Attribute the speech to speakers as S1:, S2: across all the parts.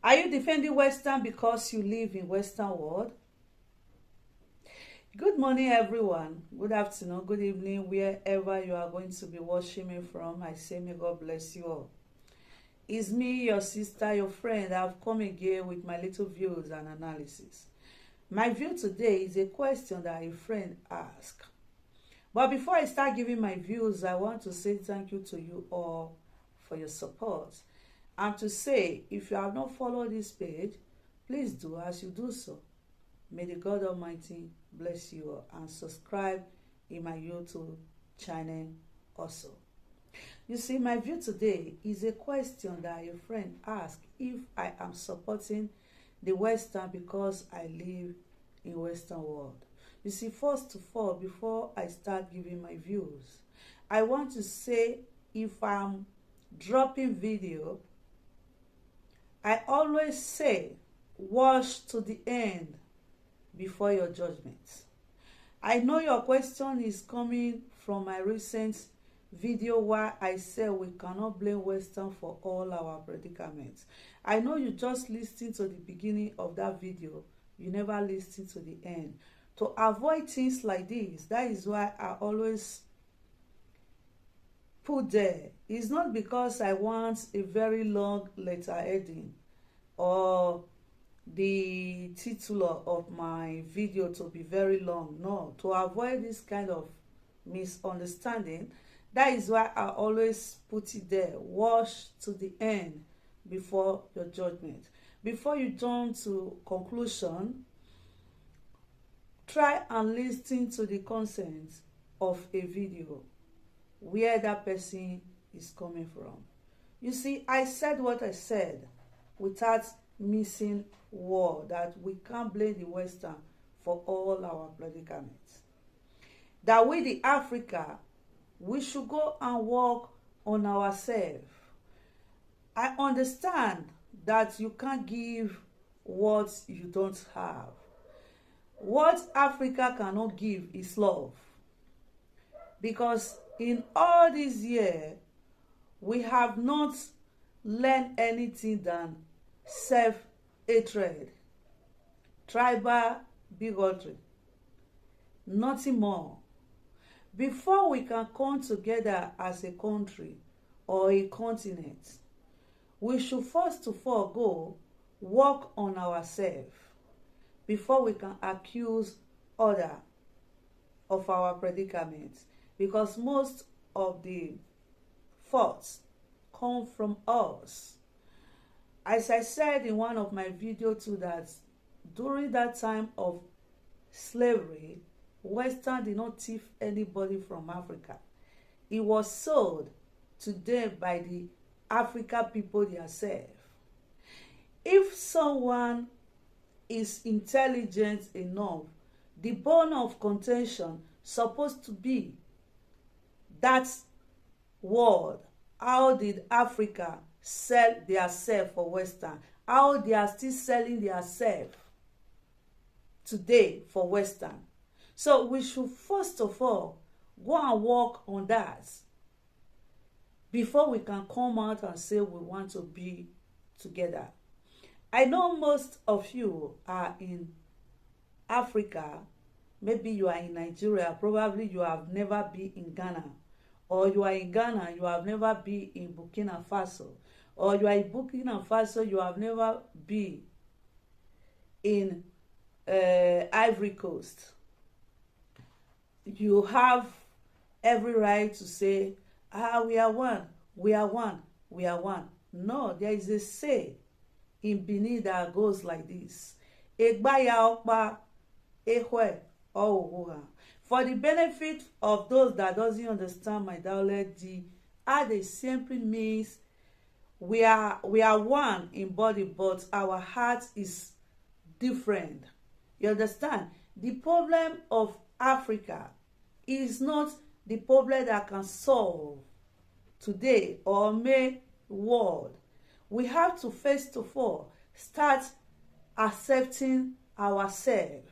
S1: Are you defending Western because you live in Western world? Good morning, everyone. Good afternoon, good evening, wherever you are going to be watching me from. I say may God bless you all. It's me, your sister, your friend. I've come again with my little views and analysis. My view today is a question that a friend asked. But before I start giving my views, I want to say thank you to you all for your support. And to say, if you have not followed this page, please do as you do so. May the God Almighty bless you all, and subscribe in my YouTube channel also. You see, my view today is a question that a friend asked if I am supporting the Western because I live in Western world. You see, first of all, before I start giving my views, I want to say if I'm dropping video, I always say watch to the end before your judgment. I know your question is coming from my recent video where I said we cannot blame Western for all our predicaments. I know you just listened to the beginning of that video. You never listened to the end. To avoid things like this, that is why I always put there. It's not because I want a very long letter heading or the title of my video to be very long. No, to avoid this kind of misunderstanding, that is why I always put it there. Watch to the end before your judgment. Before you jump to conclusion, try and listen to the content of a video, where that person is coming from. You see, I said what I said without missing word, that we can't blame the Western for all our predicaments. That we, the Africa, we should go and work on ourselves. I understand that you can't give what you don't have. What Africa cannot give is love. Because in all these years, we have not learned anything than self-hatred, tribal bigotry, nothing more. Before we can come together as a country or a continent, we should first of all go work on ourselves before we can accuse others of our predicaments, because most of the faults come from us. As I said in one of my videos too, that during that time of slavery, Western did not thief anybody from Africa. It was sold to them by the African people themselves. If someone is intelligent enough, the bone of contention supposed to be that word. How did Africa sell their self for Western? How they are still selling their self today for Western? So we should first of all go and work on that before we can come out and say we want to be together. I know most of you are in Africa. Maybe you are in Nigeria. Probably you have never been in Ghana. Or you are in Ghana, you have never been in Burkina Faso. Or you are in Burkina Faso, you have never been in Ivory Coast. You have every right to say, we are one, we are one, we are one. No, there is a say in Benin that goes like this. Egbaya okpa ehwe ohuha. For the benefit of those that doesn't understand my dialect, they simply means we are one in body, but our heart is different. You understand? The problem of Africa is not the problem that can solve today or make world. We have to first of all start accepting ourselves.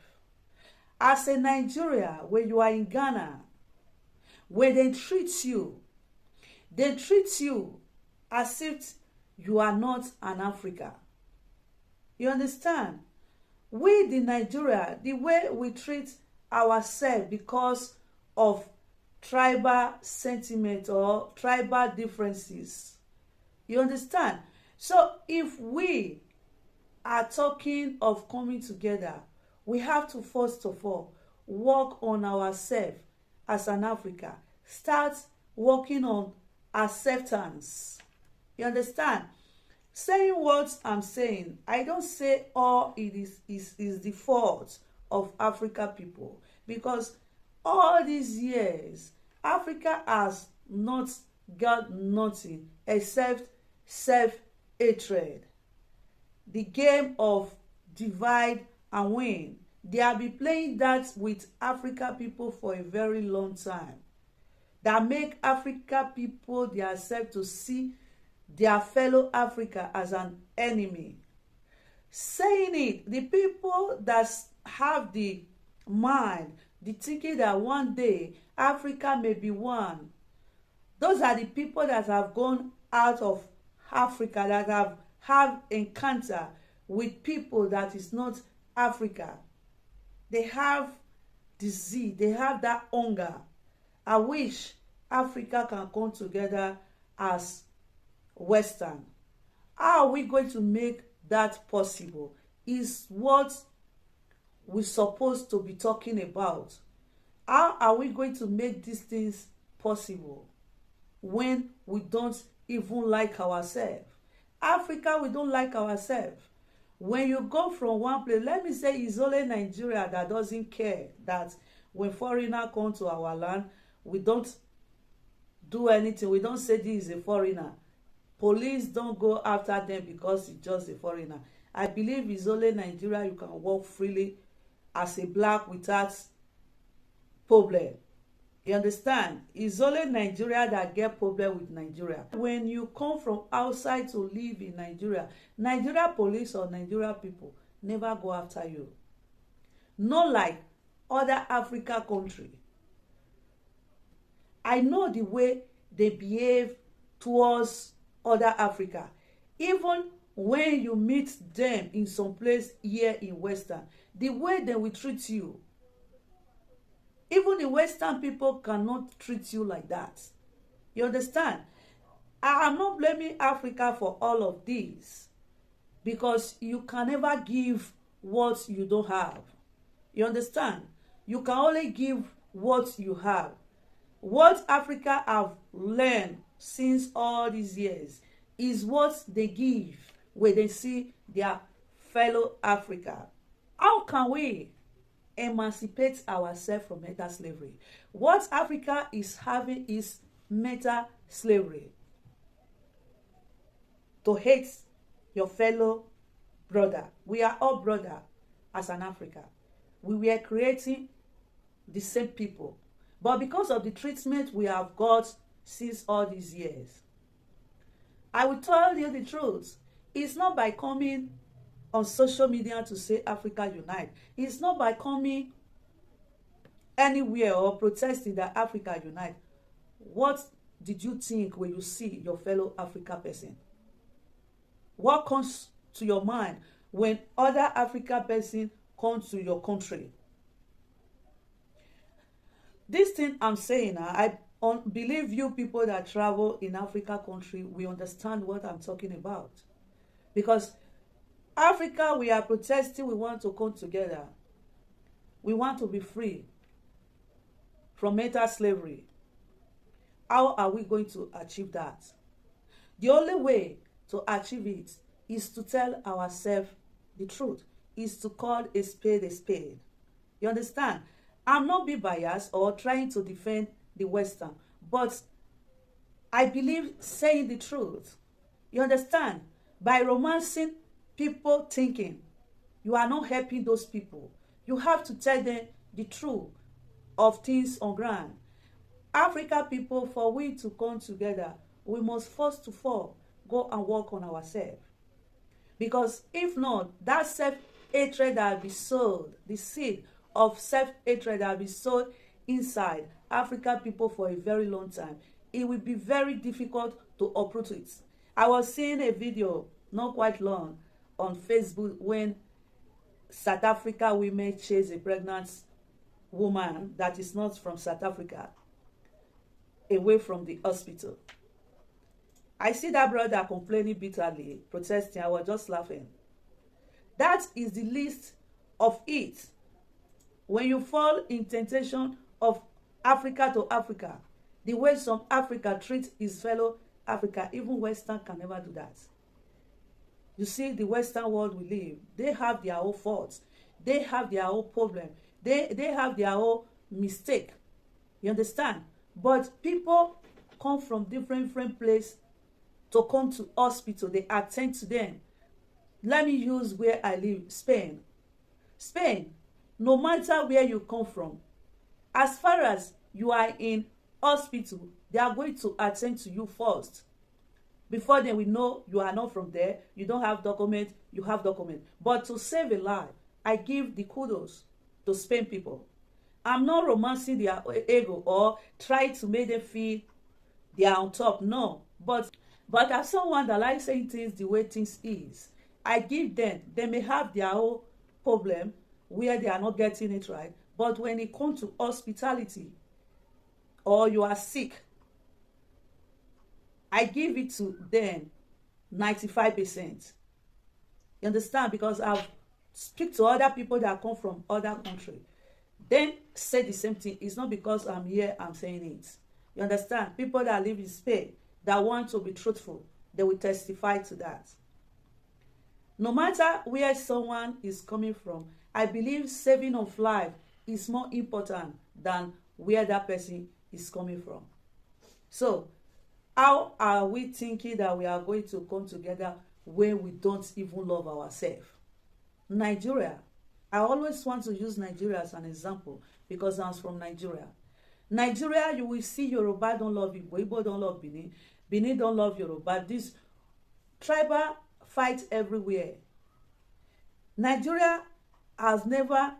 S1: As a Nigeria, when you are in Ghana, when they treat you as if you are not an African. You understand? We, the Nigeria, the way we treat ourselves because of tribal sentiment or tribal differences. You understand? So if we are talking of coming together, we have to first of all work on ourselves as an Africa. Start working on acceptance. You understand? Saying what I'm saying, I don't say all it is the fault of Africa people, because all these years Africa has not got nothing except self-hatred. The game of divide and win. They have been playing that with Africa people for a very long time. That make Africa people themselves to see their fellow Africa as an enemy. Saying it, the people that have the mind, the thinking that one day Africa may be one, those are the people that have gone out of Africa, that have encounter with people that is not Africa. They have disease, they have that hunger. I wish Africa can come together as Western. How are we going to make that possible is what we're supposed to be talking about. How are we going to make these things possible when we don't even like ourselves? Africa, we don't like ourselves. When you go from one place, let me say it's only Nigeria that doesn't care that when foreigner come to our land, we don't do anything. We don't say this is a foreigner. Police don't go after them because it's just a foreigner. I believe it's only Nigeria you can walk freely as a black without problem. You understand? It's only Nigeria that get problem with Nigeria. When you come from outside to live in Nigeria, Nigeria police or Nigeria people never go after you. Not like other Africa country. I know the way they behave towards other Africa. Even when you meet them in some place here in Western, the way they will treat you, even the Western people cannot treat you like that. You understand? I am not blaming Africa for all of this, because you can never give what you don't have. You understand? You can only give what you have. What Africa have learned since all these years is what they give when they see their fellow Africa. How can we emancipate ourselves from mental slavery? What Africa is having is mental slavery. To hate your fellow brother. We are all brother as an Africa. We were creating the same people. But because of the treatment we have got since all these years, I will tell you the truth. It's not by coming on social media to say Africa unite. It's not by coming anywhere or protesting that Africa unite. What did you think when you see your fellow Africa person? What comes to your mind when other Africa person comes to your country? This thing I'm saying, I believe you people that travel in Africa country, we understand what I'm talking about. Because Africa, we are protesting, we want to come together. We want to be free from mental slavery. How are we going to achieve that? The only way to achieve it is to tell ourselves the truth, is to call a spade a spade. You understand? I'm not being biased or trying to defend the Western, but I believe saying the truth. You understand? By romancing people thinking, you are not helping those people. You have to tell them the truth of things on ground. Africa people, for we to come together, we must first of all go and work on ourselves. Because if not, that self-hatred that will be sowed, the seed of self-hatred that will be sowed inside African people for a very long time, it will be very difficult to uproot it. I was seeing a video not quite long on Facebook when South Africa women chase a pregnant woman that is not from South Africa away from the hospital. I see that brother complaining bitterly, protesting. I was just laughing. That is the least of it. When you fall in temptation of Africa to Africa, the way some Africa treats his fellow Africa, even Western can never do that. You see, the Western world we live, they have their own faults. They have their own problem. They have their own mistake. You understand? But people come from different places to come to hospital. They attend to them. Let me use where I live, Spain. Spain, no matter where you come from, as far as you are in hospital, they are going to attend to you first. Before then, we know you are not from there, you don't have document, you have document. But to save a life, I give the kudos to Spain people. I'm not romancing their ego or try to make them feel they are on top. No. But as someone that likes saying things the way things is, I give them, they may have their own problem where they are not getting it right. But when it comes to hospitality or you are sick, I give it to them 95%. You understand? Because I've speak to other people that come from other country. Then say the same thing. It's not because I'm here, I'm saying it. You understand? People that live in Spain, that want to be truthful, they will testify to that. No matter where someone is coming from, I believe saving of life is more important than where that person is coming from. So, how are we thinking that we are going to come together when we don't even love ourselves? Nigeria. I always want to use Nigeria as an example because I'm from Nigeria. Nigeria, you will see Yoruba don't love Igbo, Igbo don't love Benin, Benin don't love Yoruba. This tribal fight everywhere. Nigeria has never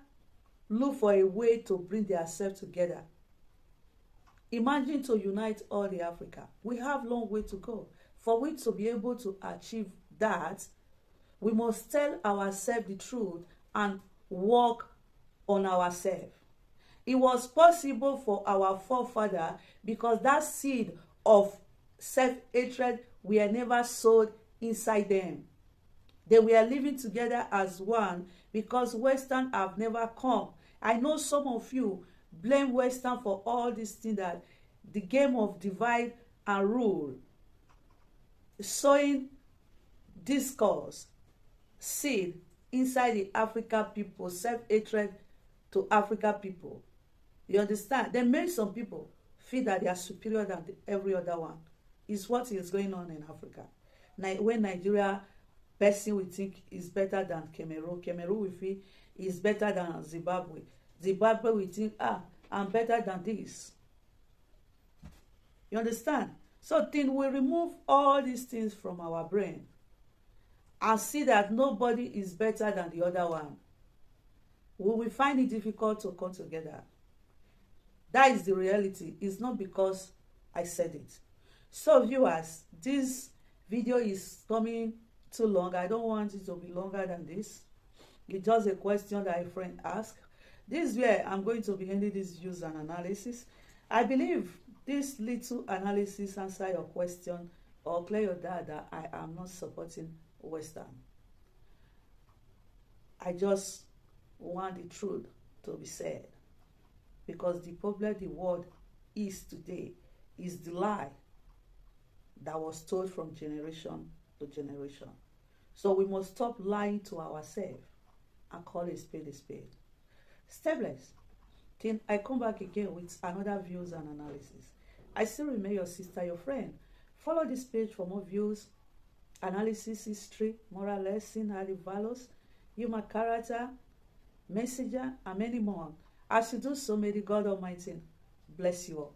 S1: looked for a way to bring themselves together. Imagine to unite all the Africa. We have a long way to go. For we to be able to achieve that, we must tell ourselves the truth and work on ourselves. It was possible for our forefather because that seed of self-hatred were never sowed inside them. They were living together as one because Western have never come. I know some of you blame Western for all these things, that the game of divide and rule, sowing discourse, seed inside the African people, self-hatred to African people. You understand? They made some people feel that they are superior than every other one. It's what is going on in Africa. When Nigeria person we think is better than Cameroon, Cameroon we feel is better than Zimbabwe. Zimbabwe we think, I'm better than this. You understand? So then we remove all these things from our brain and see that nobody is better than the other one. We will find it difficult to come together. That is the reality. It's not because I said it. So viewers, this video is coming too long. I don't want it to be longer than this. It's just a question that a friend asked. This is where I'm going to be ending this views and analysis. I believe this little analysis answer your question or clear your doubt that I am not supporting Western. I just want the truth to be said. Because the problem the world is today is the lie that was told from generation to generation. So we must stop lying to ourselves and call a spade a spade. Stay blessed. Till I come back again with another views and analysis. I still remain your sister, your friend. Follow this page for more views, analysis, history, moral lesson, added values, human character, messenger, and many more. As you do so, may the God Almighty bless you all.